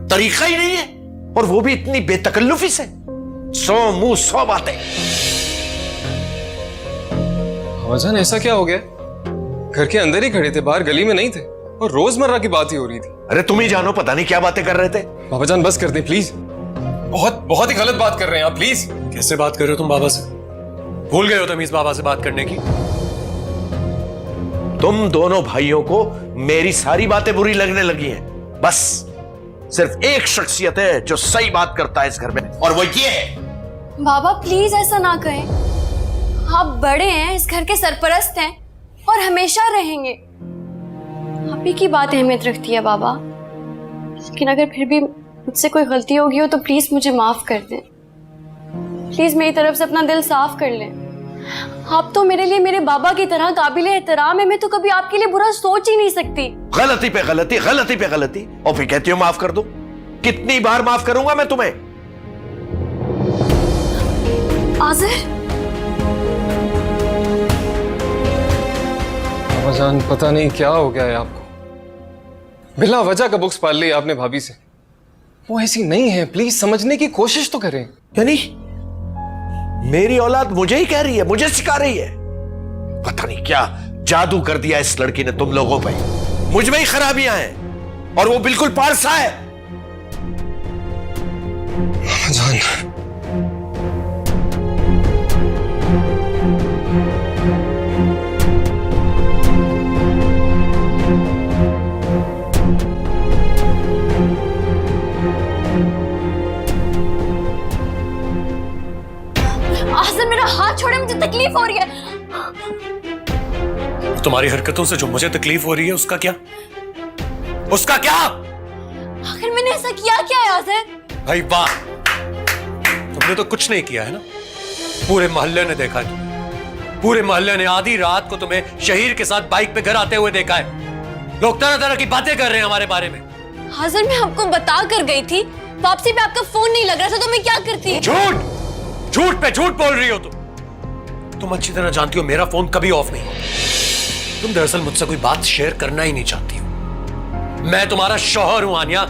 तरीका ही नहीं है, और वो भी इतनी बेतकल्लुफी से। 100 मुंह 100 बातें। भाईजान ऐसा क्या हो गया? घर के अंदर ही खड़े थे, बाहर गली में नहीं थे, और रोजमर्रा की बात ही हो रही थी। अरे तुम ही जानो, पता नहीं क्या बातें कर रहे थे। बाबाजान बस कर दें प्लीज, बहुत ही गलत बात कर रहे हैं आप, प्लीज। कैसे बात कर रहे हो तुम बाबा से? भूल गए हो तमीज बाबा से बात करने की? तुम दोनों भाइयों को मेरी सारी बातें बुरी लगने लगी हैं। बस सिर्फ एक शख्सियत है जो सही बात करता है इस घर में, और वो ये है। बाबा प्लीज ऐसा ना कहें, आप बड़े हैं, इस घर के सरपरस्त हैं और हमेशा रहेंगे। आप ही की बात अहमियत रखती है बाबा, लेकिन अगर फिर भी मुझसे कोई गलती होगी हो तो प्लीज मुझे माफ कर दें। प्लीज मेरी तरफ से अपना दिल साफ कर लें। आप तो मेरे लिए मेरे बाबा की तरह काबिल एहतराम है, मैं तो कभी आपके लिए बुरा सोच ही नहीं सकती। गलती पे गलती, गलती पे गलती, और फिर कहती हो माफ कर दो। कितनी बार माफ करूंगा मैं तुम्हें? आज़िर, बाबाजान पता नहीं क्या हो गया है आपको, बिला वजह का बुक्स पाल ली आपने भाभी से। वो ऐसी नहीं है, प्लीज समझने की कोशिश तो करें। यानी मेरी औलाद मुझे ही कह रही है, मुझे सिखा रही है। पता नहीं क्या जादू कर दिया इस लड़की ने तुम लोगों पे। मुझ में ही खराबियां हैं और वो बिल्कुल पारसा है। जान आज़िर मेरा हाथ छोड़े, मुझे तकलीफ हो रही है। तुम्हारी हरकतों से जो मुझे तकलीफ हो रही है उसका क्या? उसका क्या? आखिर मैंने ऐसा किया क्या है आज़िर? भाई वाह, तुमने तो कुछ नहीं किया है ना। पूरे मोहल्ले ने देखा है तुम्हें। पूरे मोहल्ले ने आधी रात को तुम्हें शहीर के साथ बाइक पे घर आते हुए देखा है। लोग तरह तरह की बातें कर रहे हैं हमारे बारे में। आज़िर मैं आपको बता कर गई थी, वापसी पे आपका फोन नहीं लग रहा था तो मैं क्या करती? झूठ, झूठ पे झूठ बोल रही हो तुम अच्छी तरह जानती हो मेरा फोन कभी ऑफ नहीं होता। तुम दरअसल मुझसे कोई बात शेयर करना ही नहीं चाहती हो। मैं तुम्हारा शौहर हूं आन्या।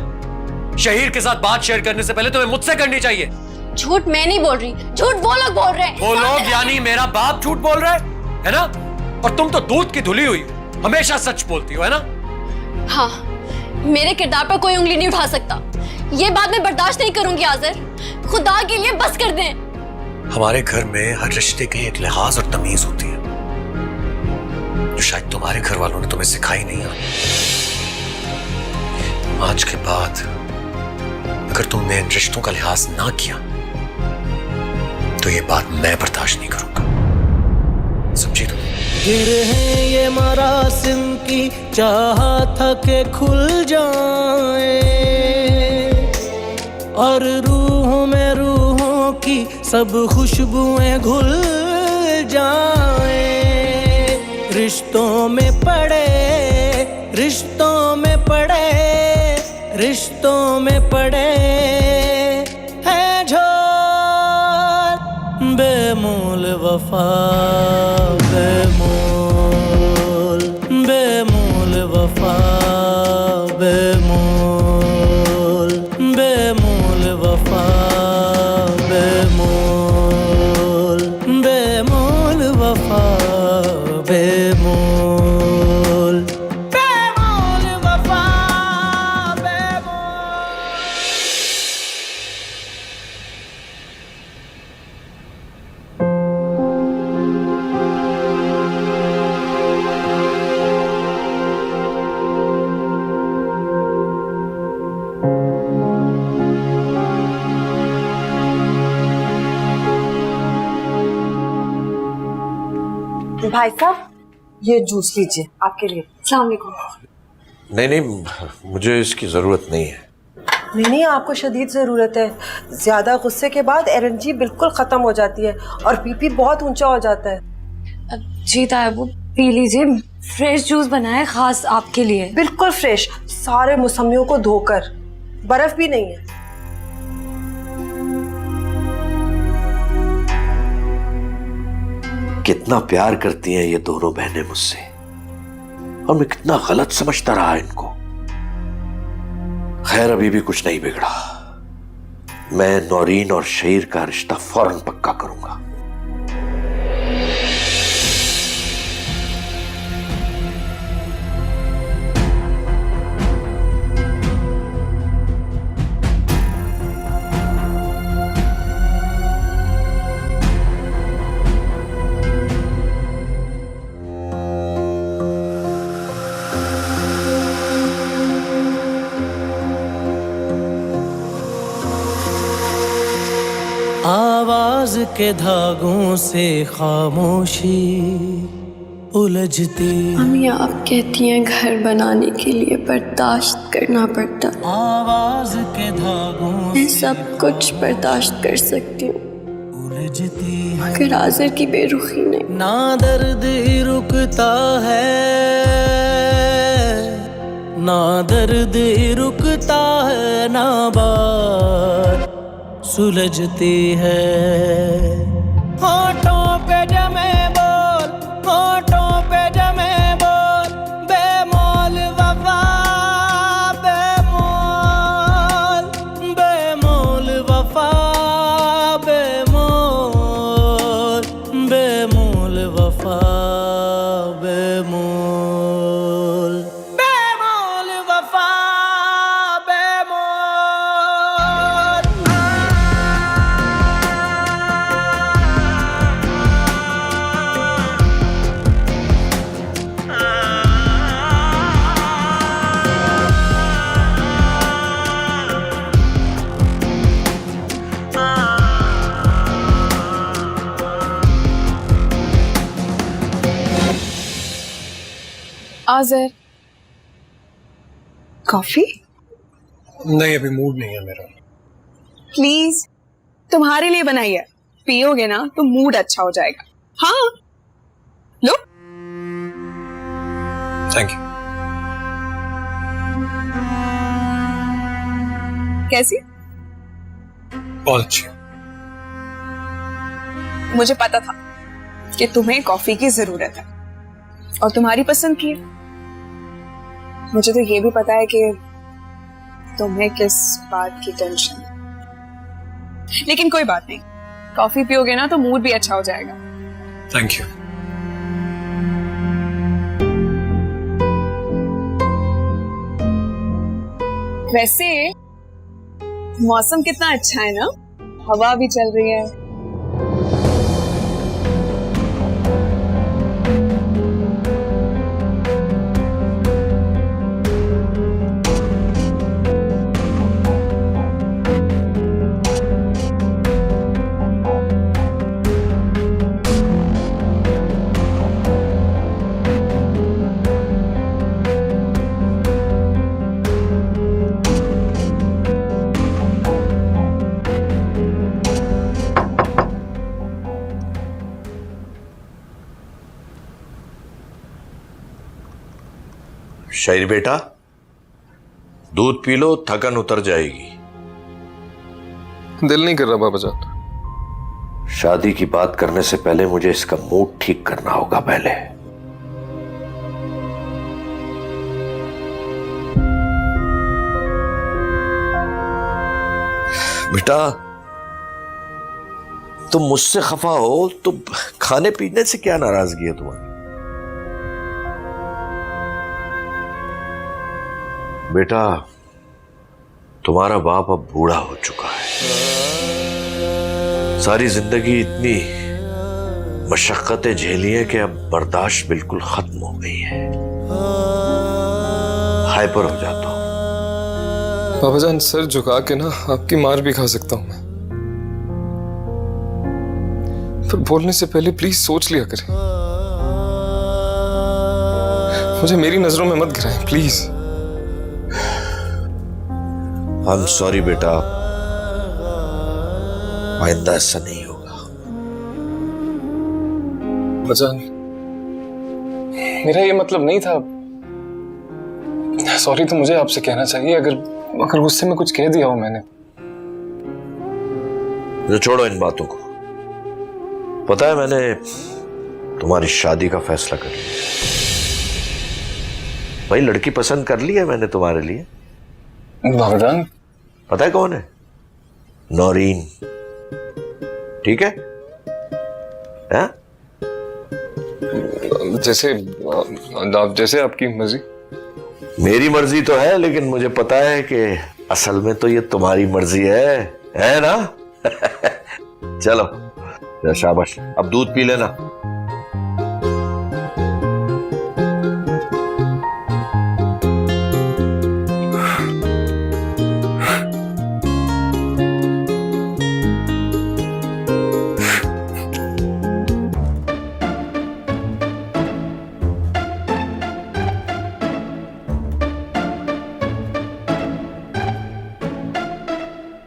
शहीर के साथ बात शेयर करने से पहले तुम्हें मुझसे करनी चाहिए। झूठ मैं नहीं बोल रही, झूठ वो लोग बोल रहे हैं। वो लोग यानी मेरा बाप झूठ बोल रहा है ना? और तुम तो दूध की धुली हुई हो, हमेशा सच बोलती हो, है ना? हाँ, मेरे किरदार पर कोई उंगली नहीं उठा सकता। ये बात मैं बर्दाश्त नहीं करूंगी आज़िर, खुदा के लिए बस कर दें। हमारे घर में हर रिश्ते की एक लिहाज और तमीज होती है जो शायद तुम्हारे घर वालों ने तुम्हें सिखाई नहीं है। आज के बाद अगर तुमने इन रिश्तों का लिहाज ना किया तो ये बात मैं बर्दाश्त नहीं करूंगा, समझी तुम? गिर है ये मरासिम की चाहत के खुल जाए, और रूहों में रूहों की सब खुशबुएं घुल जाए। रिश्तों में पड़े, रिश्तों में पड़े, रिश्तों में पड़े है झोल बेमोल वफा, बेमोल बेमोल वफा, बेमोल बेमोल वफा, बेमोल बेमोल वफा, बेमोल बेमोल वफा, बेमोल। भाई साहब ये जूस लीजिए आपके लिए। अस्सलाम वालेकुम। नहीं, मुझे इसकी जरूरत नहीं है। नहीं, आपको शदीद ज़रूरत है। ज़्यादा गुस्से के बाद एनर्जी बिल्कुल ख़त्म हो जाती है और बीपी बहुत ऊंचा हो जाता है। जी तायबू पी लीजिए, फ्रेश जूस बनाए खास आपके लिए। बिल्कुल फ्रेश, सारे मौसमियों को धोकर, बर्फ भी नहीं है। कितना प्यार करती हैं ये दोनों बहनें मुझसे, और मैं कितना गलत समझता रहा इनको। खैर खैर अभी भी कुछ नहीं बिगड़ा। मैं नौरीन और शहीर का रिश्ता फौरन पक्का करूंगा। आवाज के धागों से खामोशी उलझती। मम्मी आप कहती हैं घर बनाने के लिए बर्दाश्त करना पड़ता। आवाज के धागों मैं सब कुछ बर्दाश्त कर सकती हूँ उलझती है। मगर आज़र की बेरुखी नहीं। ना दर्द ही रुकता है, ना दर्द ही रुकता है, ना बात सुलझती है। होठों पे जमे बोल, होठों पे जमे बोल, बेमोल वफा, बेमोल, बेमोल वफा, बेमोल, बेमोल वफा, बेमोल, बेमोल वफा, बेमोल। आज़र, कॉफी? नहीं, अभी मूड नहीं है मेरा। प्लीज, तुम्हारे लिए बनाई है, पियोगे ना तो मूड अच्छा हो जाएगा। हाँ, लो। Thank you. कैसी? बहुत अच्छी। मुझे पता था कि तुम्हें कॉफी की जरूरत है और तुम्हारी पसंद की है। मुझे तो ये भी पता है कि तुम्हें किस बात की टेंशन है, लेकिन कोई बात नहीं, कॉफी पियोगे ना तो मूड भी अच्छा हो जाएगा। Thank you. वैसे मौसम कितना अच्छा है ना, हवा भी चल रही है। शायरी बेटा, दूध पी लो, थकन उतर जाएगी। दिल नहीं कर रहा बाबा जान। शादी की बात करने से पहले मुझे इसका मूड ठीक करना होगा। पहले बेटा, तुम मुझसे खफा हो तो खाने पीने से क्या नाराजगी है तुम्हारी? बेटा, तुम्हारा बाप अब बूढ़ा हो चुका है। सारी जिंदगी इतनी मशक्कतें झेली हैं कि अब बर्दाश्त बिल्कुल खत्म हो गई है। हाइपर हो जाता हूं। बाबा जान, सर झुका के ना आपकी मार भी खा सकता हूं मैं, पर बोलने से पहले प्लीज सोच लिया करें। मुझे मेरी नजरों में मत गिराएं प्लीज। आई एम सॉरी बेटा, आइंदा ऐसा नहीं होगा। बजान, मेरा ये मतलब नहीं था। सॉरी तो मुझे आपसे कहना चाहिए, अगर गुस्से में कुछ कह दिया हो मैंने। जो छोड़ो इन बातों को। पता है, मैंने तुम्हारी शादी का फैसला कर लिया। भाई, लड़की पसंद कर ली है मैंने तुम्हारे लिए। बाबाजान, पता है कौन है? नौरीन। ठीक है? हाँ? जैसे आपकी मर्जी। मेरी मर्जी तो है, लेकिन मुझे पता है कि असल में तो ये तुम्हारी मर्जी है ना? चलो शाबाश, अब दूध पी लेना।